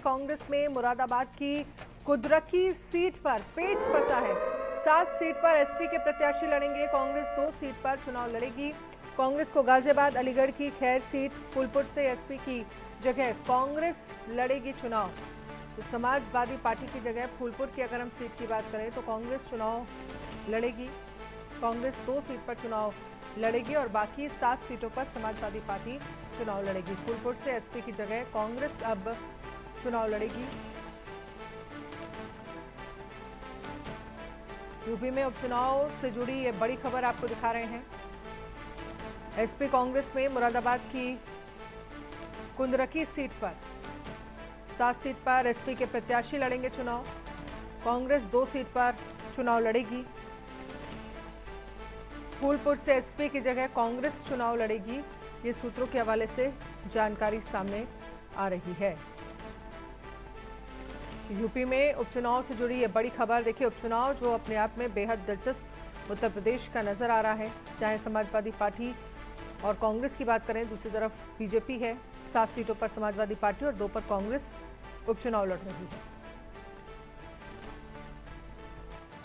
कांग्रेस में मुरादाबाद की कुदरकी सीट पर पेच फंसा है। 7 सीट पर एसपी के प्रत्याशी लड़ेंगे। कांग्रेस 2 सीट पर चुनाव लड़ेगी। कांग्रेस को गाजियाबाद, अलीगढ़ की खैर सीट, फूलपुर से एसपी की जगह कांग्रेस लड़ेगी चुनाव। तो समाजवादी पार्टी की जगह फूलपुर की अगर हम सीट की बात करें तो कांग्रेस चुनाव लड़ेगी। कांग्रेस 2 सीट पर चुनाव लड़ेगी और बाकी 7 सीटों पर समाजवादी पार्टी चुनाव लड़ेगी। फूलपुर से एसपी की जगह कांग्रेस अब चुनाव लड़ेगी। यूपी में उपचुनाव से जुड़ी ये बड़ी खबर आपको दिखा रहे हैं। एसपी कांग्रेस में मुरादाबाद की कुंदरकी सीट पर 7 सीट पर एसपी के प्रत्याशी लड़ेंगे चुनाव। कांग्रेस 2 सीट पर चुनाव लड़ेगी। फूलपुर से एसपी की जगह कांग्रेस चुनाव लड़ेगी। ये सूत्रों के हवाले से जानकारी सामने आ रही है। यूपी में उपचुनाव से जुड़ी ये बड़ी खबर देखिए। उपचुनाव जो अपने आप में बेहद दिलचस्प उत्तर प्रदेश का नजर आ रहा है। चाहे समाजवादी पार्टी और कांग्रेस की बात करें, दूसरी तरफ बीजेपी है। 7 सीटों पर समाजवादी पार्टी और 2 पर कांग्रेस उपचुनाव लड़ रही है।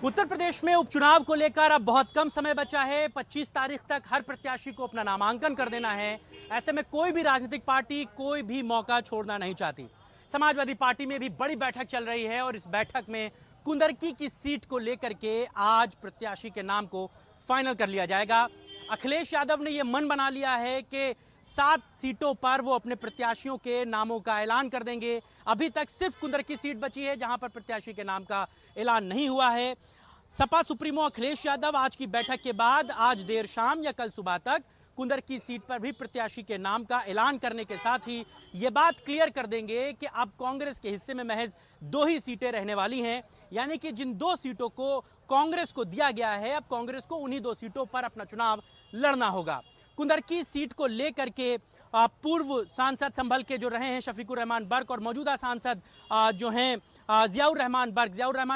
उत्तर प्रदेश में उपचुनाव को लेकर अब बहुत कम समय बचा है। 25 तारीख तक हर प्रत्याशी को अपना नामांकन कर देना है। ऐसे में कोई भी राजनीतिक पार्टी कोई भी मौका छोड़ना नहीं चाहती। समाजवादी पार्टी में भी बड़ी बैठक चल रही है और इस बैठक में कुंदरकी की सीट को लेकर के आज प्रत्याशी के नाम को फाइनल कर लिया जाएगा। अखिलेश यादव ने यह मन बना लिया है कि 7 सीटों पर वो अपने प्रत्याशियों के नामों का ऐलान कर देंगे। अभी तक सिर्फ कुंदरकी सीट बची है जहां पर प्रत्याशी के नाम का ऐलान नहीं हुआ है। सपा सुप्रीमो अखिलेश यादव आज की बैठक के बाद आज देर शाम या कल सुबह तक कुंदरकी सीट पर भी प्रत्याशी के नाम का ऐलान करने के साथ ही ये बात क्लियर कर देंगे कि अब कांग्रेस के हिस्से में महज 2 ही सीटें रहने वाली हैं। यानी कि जिन 2 सीटों को कांग्रेस को दिया गया है, अब कांग्रेस को उन्हीं 2 सीटों पर अपना चुनाव लड़ना होगा। कुंदरकी सीट को लेकर के पूर्व सांसद संभल के जो रहे हैं शफीकुर रहमान बर्क और मौजूदा सांसद जो हैं जियाउर रहमान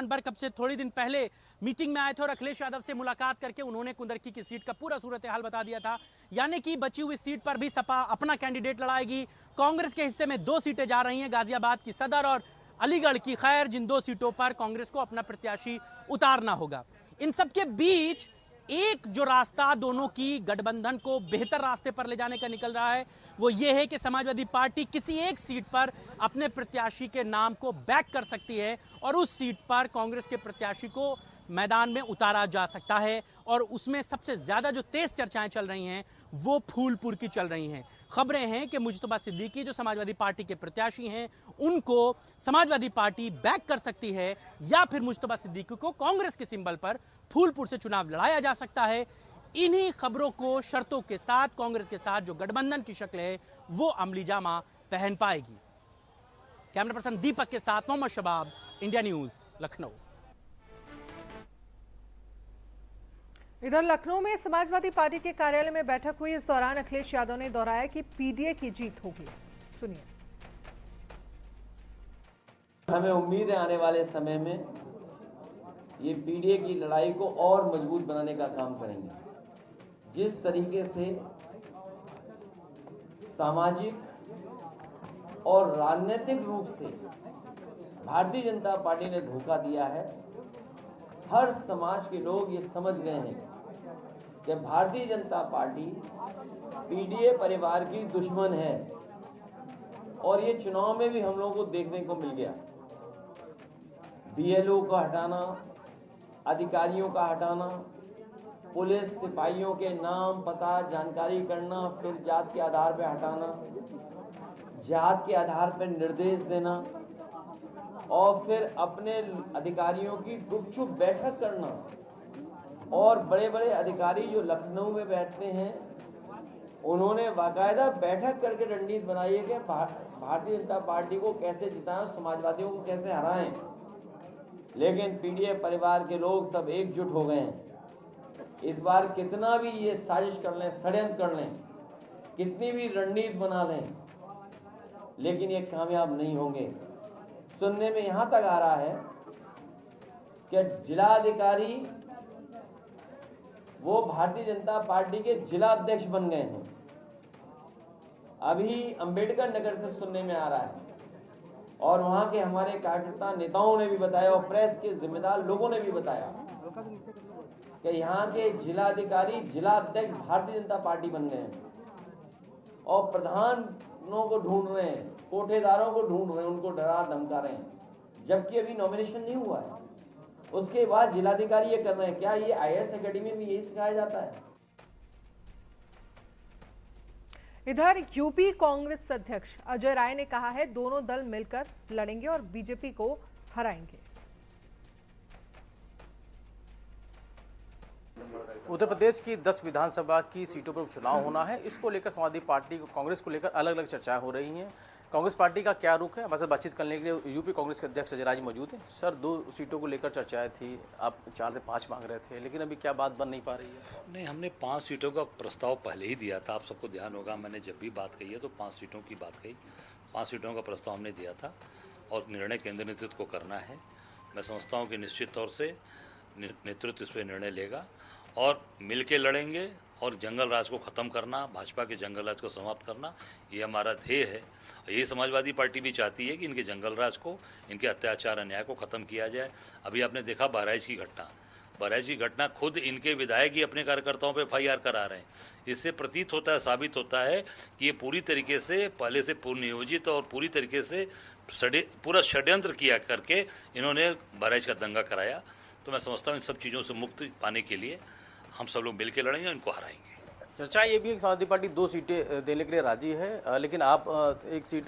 बर्क अब से थोड़ी दिन पहले मीटिंग में आए थे और अखिलेश यादव से मुलाकात करके उन्होंने कुंदरकी की सीट का पूरा सूरत हाल बता दिया था। यानी कि बची हुई सीट पर भी सपा अपना कैंडिडेट लड़ाएगी। कांग्रेस के हिस्से में 2 सीटें जा रही हैं, गाजियाबाद की सदर और अलीगढ़ की खैर। जिन 2 सीटों पर कांग्रेस को अपना प्रत्याशी उतारना होगा। इन सबके बीच एक जो रास्ता दोनों की गठबंधन को बेहतर रास्ते पर ले जाने का निकल रहा है वो ये है कि समाजवादी पार्टी किसी एक सीट पर अपने प्रत्याशी के नाम को बैक कर सकती है और उस सीट पर कांग्रेस के प्रत्याशी को मैदान में उतारा जा सकता है। और उसमें सबसे ज्यादा जो तेज चर्चाएं चल रही हैं वो फूलपुर की चल रही हैं। खबरें हैं कि मुजतबा सिद्दीकी जो समाजवादी पार्टी के प्रत्याशी हैं उनको समाजवादी पार्टी बैक कर सकती है या फिर मुजतबा सिद्दीकी को कांग्रेस के सिंबल पर फूलपुर से चुनाव लड़ाया जा सकता है। इन्हीं खबरों को शर्तों के साथ कांग्रेस के साथ जो गठबंधन की शक्ल है वो अमली जामा पहन पाएगी। कैमरा पर्सन दीपक के साथ मोहम्मद शबाब, इंडिया न्यूज, लखनऊ। इधर लखनऊ में समाजवादी पार्टी के कार्यालय में बैठक हुई। इस दौरान अखिलेश यादव ने दोहराया कि पीडीए की जीत होगी। सुनिए। हमें उम्मीद है आने वाले समय में ये पीडीए की लड़ाई को और मजबूत बनाने का काम करेंगे। जिस तरीके से सामाजिक और राजनीतिक रूप से भारतीय जनता पार्टी ने धोखा दिया है, हर समाज के लोग ये समझ गए हैं कि भारतीय जनता पार्टी पीडीए परिवार की दुश्मन है। और ये चुनाव में भी हम लोगों को देखने को मिल गया। बीएलओ का हटाना, अधिकारियों का हटाना, पुलिस सिपाहियों के नाम पता जानकारी करना, फिर जात के आधार पर हटाना, जात के आधार पर निर्देश देना और फिर अपने अधिकारियों की गुपचुप बैठक करना। और बड़े बड़े अधिकारी जो लखनऊ में बैठते हैं उन्होंने बाकायदा बैठक करके रणनीति बनाई है कि भारतीय जनता पार्टी को कैसे जिताएं, समाजवादियों को कैसे हराएं। लेकिन पीडीए परिवार के लोग सब एकजुट हो गए हैं। इस बार कितना भी ये साजिश कर लें, षड्यंत्र कर लें, कितनी भी रणनीति बना लें, लेकिन ये कामयाब नहीं होंगे। सुनने में यहां तक आ रहा है कि जिलाधिकारी वो भारतीय जनता पार्टी के जिला अध्यक्ष बन गए हैं। अभी अंबेडकर नगर से सुनने में आ रहा है और वहाँ के हमारे कार्यकर्ता नेताओं ने भी बताया और प्रेस के जिम्मेदार लोगों ने भी बताया कि यहाँ के जिलाधिकारी जिला अध्यक्ष भारतीय जनता पार्टी बन गए हैं और प्रधानों को ढूंढ रहे हैं, कोठेदारों को ढूंढ रहे हैं, उनको डरा धमका रहे हैं, जबकि अभी नॉमिनेशन नहीं हुआ है। उसके बाद जिलाधिकारी ये कर रहे हैं। क्या ये आईएएस एकेडमी में यही सिखाया जाता है? इधर यूपी कांग्रेस अध्यक्ष अजय राय ने कहा है दोनों दल मिलकर लड़ेंगे और बीजेपी को हराएंगे। उत्तर प्रदेश की 10 विधानसभा की सीटों पर उपचुनाव होना है। इसको लेकर समाजवादी पार्टी को कांग्रेस को लेकर अलग अलग चर्चाएं हो रही हैं। कांग्रेस पार्टी का क्या रुख है, हमारे साथ बातचीत करने के लिए यूपी कांग्रेस के अध्यक्ष अजय राय मौजूद हैं। सर, 2 सीटों को लेकर चर्चाएं थी, आप 4 से 5 मांग रहे थे, लेकिन अभी क्या बात बन नहीं पा रही है? नहीं, हमने 5 सीटों का प्रस्ताव पहले ही दिया था। आप सबको ध्यान होगा, मैंने जब भी बात कही है तो 5 सीटों की बात कही। 5 सीटों का प्रस्ताव हमने दिया था और निर्णय केंद्रीय नेतृत्व को करना है। मैं समझता हूँ कि निश्चित तौर से नेतृत्व इस पर निर्णय लेगा और मिल के लड़ेंगे और जंगल राज को ख़त्म करना, भाजपा के जंगल राज को समाप्त करना, ये हमारा ध्येय है। यही समाजवादी पार्टी भी चाहती है कि इनके जंगल राज को, इनके अत्याचार अन्याय को ख़त्म किया जाए। अभी आपने देखा बहराइच की घटना खुद इनके विधायक ही अपने कार्यकर्ताओं पे FIR करा रहे हैं। इससे प्रतीत होता है, साबित होता है कि ये पूरी तरीके से पहले से पूर्ण नियोजित और पूरी तरीके से पूरा षड्यंत्र किया करके इन्होंने बहराइच का दंगा कराया। तो मैं समझता हूँ इन सब चीज़ों से मुक्ति पाने के लिए हम सब लोग मिल के लड़ेंगे और इनको हराएंगे। चर्चा ये भी है कि समाजवादी पार्टी 2 सीटें देने के लिए राजी है, लेकिन आप 1 सीट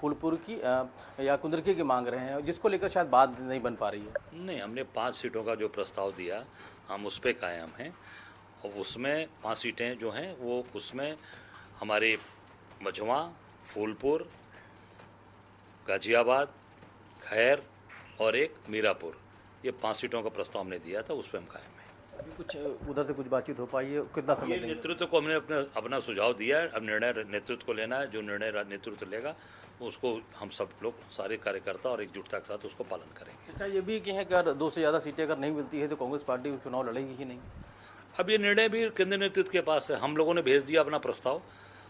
फूलपुर की या कुंदरकी की मांग रहे हैं, जिसको लेकर शायद बात नहीं बन पा रही है। नहीं, हमने 5 सीटों का जो प्रस्ताव दिया हम उस पर कायम हैं और उसमें 5 सीटें जो हैं वो उसमें हमारे मझवा, फूलपुर, गाजियाबाद, खैर और एक मीरापुर, ये 5 सीटों का प्रस्ताव हमने दिया था, उस पर हम कायम हैं। अभी कुछ उधर से कुछ बातचीत हो पाई है, कितना समय देंगे? नेतृत्व को हमने अपना सुझाव दिया है। अब निर्णय नेतृत्व को लेना है। जो निर्णय नेतृत्व लेगा उसको हम सब लोग सारे कार्यकर्ता और एकजुटता के साथ उसको पालन करेंगे। अच्छा, ये भी कि है कि अगर 2 से ज़्यादा सीटें अगर नहीं मिलती है तो कांग्रेस पार्टी चुनाव लड़ेगी ही नहीं। अब ये निर्णय भी केंद्रीय नेतृत्व के पास है। हम लोगों ने भेज दिया अपना प्रस्ताव,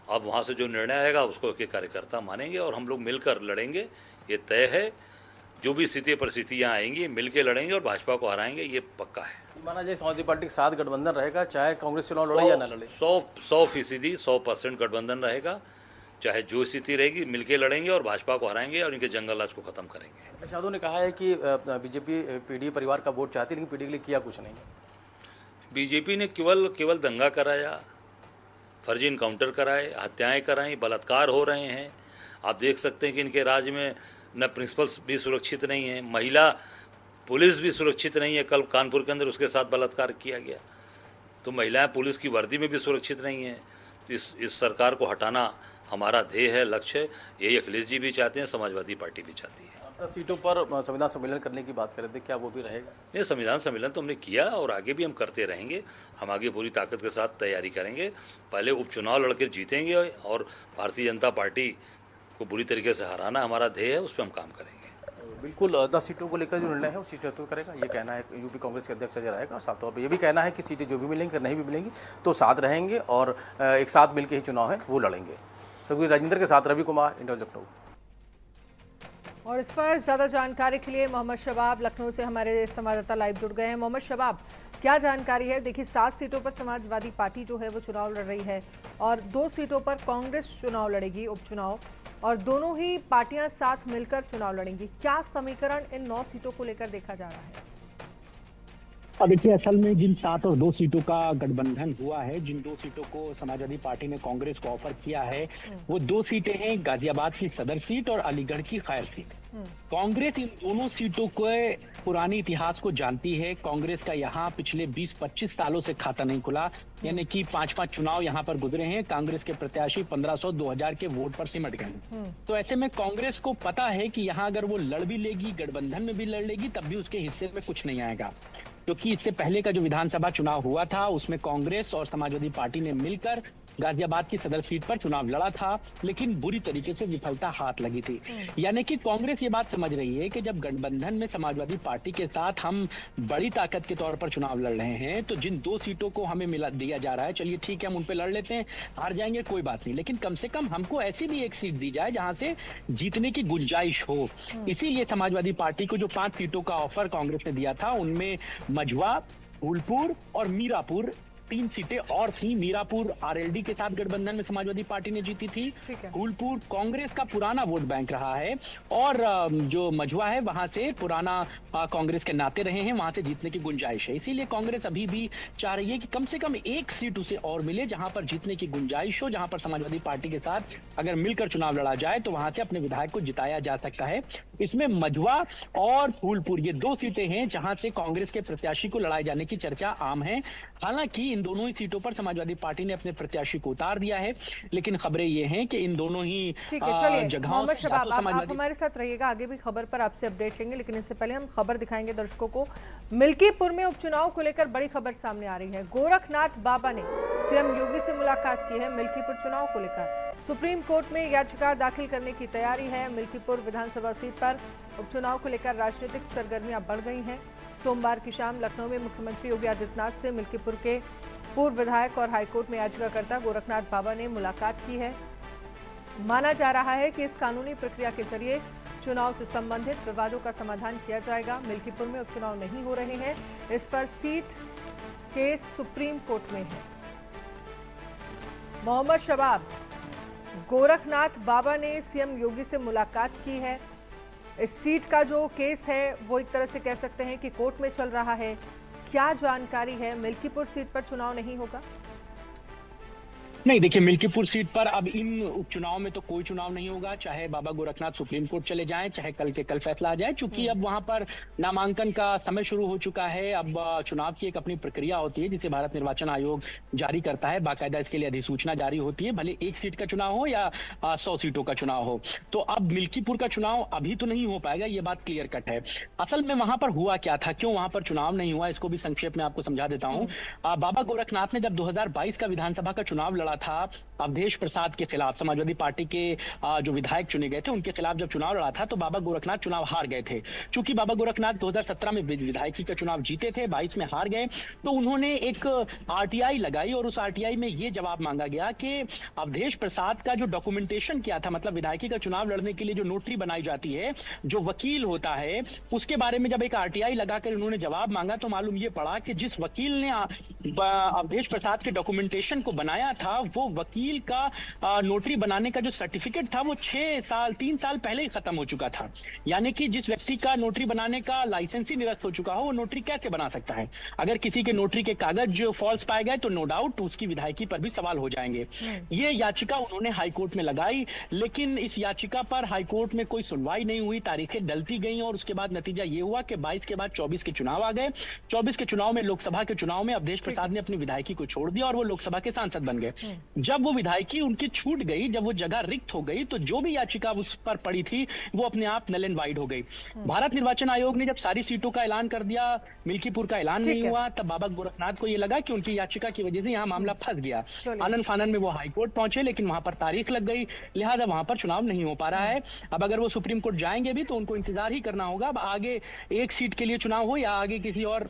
अब वहाँ से जो निर्णय आएगा उसको के कार्यकर्ता मानेंगे और हम लोग मिलकर लड़ेंगे, ये तय है। जो भी स्थिति परिस्थितियाँ आएंगी मिल के लड़ेंगे और भाजपा को हराएंगे, ये पक्का है। माना जाए समाजवादी पार्टी के साथ गठबंधन रहेगा, चाहे कांग्रेस चुनाव लड़े या न लड़े? 100% 100% गठबंधन रहेगा। चाहे जो स्थिति रहेगी मिलके लड़ेंगे और भाजपा को हराएंगे और इनके जंगल राज को खत्म करेंगे। यादव ने कहा है कि बीजेपी पीडीए परिवार का वोट चाहती है, लेकिन पीडीए के लिए किया कुछ नहीं। बीजेपी ने केवल दंगा कराया, फर्जी इनकाउंटर कराए, हत्याएं कराई, बलात्कार हो रहे हैं। आप देख सकते हैं कि इनके राज्य में न प्रिंसिपल्स भी सुरक्षित नहीं है, महिला पुलिस भी सुरक्षित नहीं है। कल कानपुर के अंदर उसके साथ बलात्कार किया गया। तो महिलाएं पुलिस की वर्दी में भी सुरक्षित नहीं है। तो इस सरकार को हटाना हमारा ध्येय है, लक्ष्य है। यही अखिलेश जी भी चाहते हैं, समाजवादी पार्टी भी चाहती है। सीटों पर संविधान सम्मेलन करने की बात कर रहे थे, क्या वो भी रहेगा? ये संविधान सम्मेलन तो हमने किया और आगे भी हम करते रहेंगे। हम आगे पूरी ताकत के साथ तैयारी करेंगे। पहले उपचुनाव लड़कर जीतेंगे और भारतीय जनता पार्टी को बुरी तरीके से हराना हमारा ध्येय है, उस पर हम काम करेंगे। बिल्कुल 10 सीटों को लेकर जो निर्णय है वो सीट नेतृत्व करेगा, ये कहना है यूपी कांग्रेस के अध्यक्ष अजय राय का। और साथ तौर पर ये भी कहना है कि सीटें जो भी मिलेंगी, नहीं भी मिलेंगी तो साथ रहेंगे और एक साथ मिलकर ही चुनाव है वो लड़ेंगे। तो राजेंद्र के साथ रवि कुमार, इंडिया लखनऊ। और इस पर ज्यादा जानकारी के लिए मोहम्मद शबाब लखनऊ से हमारे संवाददाता लाइव जुड़ गए हैं। मोहम्मद शबाब, क्या जानकारी है? देखिए 7 सीटों पर समाजवादी पार्टी जो है वो चुनाव लड़ रही है और 2 सीटों पर कांग्रेस चुनाव लड़ेगी, उपचुनाव, और दोनों ही पार्टियां साथ मिलकर चुनाव लड़ेंगी। क्या समीकरण इन 9 सीटों को लेकर देखा जा रहा है? देखिए, असल में जिन 7 और 2 सीटों का गठबंधन हुआ है, जिन 2 सीटों को समाजवादी पार्टी ने कांग्रेस को ऑफर किया है, वो 2 सीटें हैं गाजियाबाद की सदर सीट और अलीगढ़ की खैर सीट। कांग्रेस इन दोनों सीटों के पुराने इतिहास को जानती है। कांग्रेस का यहाँ पिछले 20-25 सालों से खाता नहीं खुला, यानी कि 5-5 चुनाव यहाँ पर गुजरे हैं। कांग्रेस के प्रत्याशी 1500-2000 के वोट पर सिमट गए। तो ऐसे में कांग्रेस को पता है कि यहाँ अगर वो लड़ भी लेगी, गठबंधन में भी लड़ लेगी, तब भी उसके हिस्से में कुछ नहीं आएगा। क्योंकि इससे पहले का जो विधानसभा चुनाव हुआ था उसमें कांग्रेस और समाजवादी पार्टी ने मिलकर गाजियाबाद की सदर सीट पर चुनाव लड़ा था, लेकिन बुरी तरीके से विफलता हाथ लगी थी। यानी कि कांग्रेस ये बात समझ रही है कि जब गठबंधन में समाजवादी पार्टी के साथ हम बड़ी ताकत के तौर पर चुनाव लड़ रहे हैं, तो जिन 2 सीटों को हमें मिला दिया जा रहा है, चलिए ठीक है हम उन पे लड़ लेते हैं, हार जाएंगे कोई बात नहीं, लेकिन कम से कम हमको ऐसी भी एक सीट दी जाए जहां से जीतने की गुंजाइश हो। इसीलिए समाजवादी पार्टी को जो 5 सीटों का ऑफर कांग्रेस ने दिया था, उनमें मझवा, फूलपुर और मीरापुर 3 सीटें और थी। मीरापुर आरएलडी के साथ गठबंधन में समाजवादी पार्टी ने जीती थी। ठीक है। फूलपुर कांग्रेस का पुराना वोट बैंक रहा है, और जो मझवा है वहां से पुराना कांग्रेस के नाते रहे हैं, वहां से जीतने की गुंजाइश है। इसीलिए कांग्रेस अभी भी चाह रही है कि कम से कम एक सीट उसे और मिले जहां पर जीतने की गुंजाइश हो, जहां पर समाजवादी पार्टी के साथ अगर मिलकर चुनाव लड़ा जाए तो वहां से अपने विधायक को जिताया जा सकता है। इसमें मझवा और फूलपुर ये 2 सीटें हैं जहां से कांग्रेस के प्रत्याशी को लड़ाए जाने की चर्चा आम है। हालांकि इन दोनों ही सीटों पर समाजवादी पार्टी ने अपने प्रत्याशी को उतार दिया है, लेकिन खबरें ये हैं कि इन दोनों ही ठीक है, चलिए जगहों मोहम्मद से या शबाब तो आप समाजवादी हमारे साथ रहिएगा, आगे भी खबर पर आपसे अपडेट लेंगे, लेकिन इससे पहले हम खबर दिखाएंगे दर्शकों को। मिल्कीपुर में उपचुनाव को लेकर बड़ी खबर सामने आ रही है। गोरखनाथ बाबा ने सीएम योगी से मुलाकात की है मिल्कीपुर चुनाव को लेकर। सुप्रीम कोर्ट में याचिका दाखिल करने की तैयारी है। मिल्कीपुर विधानसभा सीट पर उपचुनाव को लेकर राजनीतिक सरगर्मियां बढ़ गई हैं। सोमवार की शाम लखनऊ में मुख्यमंत्री योगी आदित्यनाथ से मिल्कीपुर के पूर्व विधायक और हाईकोर्ट में याचिकाकर्ता गोरखनाथ बाबा ने मुलाकात की है। माना जा रहा है कि इस कानूनी प्रक्रिया के जरिए चुनाव से संबंधित विवादों का समाधान किया जाएगा। मिल्कीपुर में उपचुनाव नहीं हो रहे हैं, इस पर सीट केस सुप्रीम कोर्ट में है। मोहम्मद शबाब, गोरखनाथ बाबा ने सीएम योगी से मुलाकात की है। इस सीट का जो केस है वो एक तरह से कह सकते हैं कि कोर्ट में चल रहा है। क्या जानकारी है? मिल्कीपुर सीट पर चुनाव नहीं होगा? नहीं, देखिए मिल्कीपुर सीट पर अब इन उपचुनाव में तो कोई चुनाव नहीं होगा, चाहे बाबा गोरखनाथ सुप्रीम कोर्ट चले जाएं, चाहे कल के कल फैसला आ जाए, क्योंकि अब वहां पर नामांकन का समय शुरू हो चुका है। अब चुनाव की एक अपनी प्रक्रिया होती है जिसे भारत निर्वाचन आयोग जारी करता है, बाकायदा इसके लिए अधिसूचना जारी होती है, भले 1 सीट का चुनाव हो या 100 सीटों का चुनाव हो। तो अब मिल्कीपुर का चुनाव अभी तो नहीं हो पाएगा, ये बात क्लियर कट है। असल में वहां पर हुआ क्या था, क्यों वहां पर चुनाव नहीं हुआ, इसको भी संक्षेप में आपको समझा देता हूँ। बाबा गोरखनाथ ने जब 2022 का विधानसभा का चुनाव लड़ा था अवधेश प्रसाद के खिलाफ, समाजवादी पार्टी के जो विधायक चुने गए थे उनके खिलाफ जब चुनाव लड़ा था, तो बाबा गोरखनाथ चुनाव हार गए थे। चूंकि बाबा गोरखनाथ 2017 में विधायकी का चुनाव जीते थे, 22 में हार गए, तो उन्होंने एक आरटीआई लगाई और उस आरटीआई में ये जवाब मांगा गया कि अवधेश प्रसाद का जो डॉक्यूमेंटेशन किया था, मतलब विधायकी का चुनाव लड़ने के लिए जो नोटरी बनाई जाती है, जो वकील होता है, उसके बारे में जब एक आरटीआई लगाकर उन्होंने जवाब मांगा तो मालूम ये पड़ा कि जिस वकील ने अवधेश प्रसाद के डॉक्यूमेंटेशन को बनाया था, वो वकील का नोटरी बनाने का जो सर्टिफिकेट था वो 3 साल पहले ही खत्म हो चुका था। यानी कि जिस व्यक्ति का नोटरी बनाने का लाइसेंस ही निरस्त हो चुका हो, वो नोटरी कैसे बना सकता है? अगर किसी के नोटरी के कागज जो फॉल्स पाए गए तो नो डाउट उसकी विधायकी पर भी सवाल हो जाएंगे। ये याचिका उन्होंने हाईकोर्ट में लगाई, लेकिन इस याचिका पर हाईकोर्ट में कोई सुनवाई नहीं हुई, तारीखें डलती गई और उसके बाद नतीजा ये हुआ कि 22 के बाद 24 के चुनाव आ गए। 24 के चुनाव में, लोकसभा के चुनाव में अवधेश प्रसाद ने अपनी विधायकी को छोड़ दिया और वो लोकसभा के सांसद बन गए। जब वो विधायकी उनकी छूट गई, जब वो जगह रिक्त हो गई, तो जो भी याचिका उस पर पड़ी थी वो अपने आप नल एंड वाइड हो गई। भारत निर्वाचन आयोग ने जब सारी सीटों का ऐलान कर दिया, मिल्कीपुर का ऐलान नहीं हुआ, तब बाबा गोरखनाथ को ये लगा कि उनकी याचिका की वजह से यहाँ मामला फंस गया। आनन फानन में वो हाईकोर्ट पहुंचे, लेकिन वहां पर तारीख लग गई, लिहाजा वहां पर चुनाव नहीं हो पा रहा है। अब अगर वो सुप्रीम कोर्ट जाएंगे भी तो उनको इंतजार ही करना होगा। अब आगे 1 सीट के लिए चुनाव हो या आगे किसी और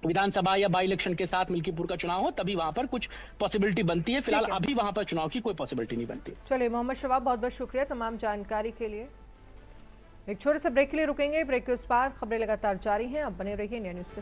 विधानसभा या बाई इलेक्शन के साथ मिल्कीपुर का चुनाव हो, तभी वहां पर कुछ पॉसिबिलिटी बनती है। फिलहाल अभी वहां पर चुनाव की कोई पॉसिबिलिटी नहीं बनती। चलिए मोहम्मद शबाब, बहुत बहुत शुक्रिया तमाम जानकारी के लिए। एक छोटे से ब्रेक के लिए रुकेंगे, ब्रेक के उस पार खबरें लगातार जारी हैं, अब बने रहिए इंडिया न्यूज़ के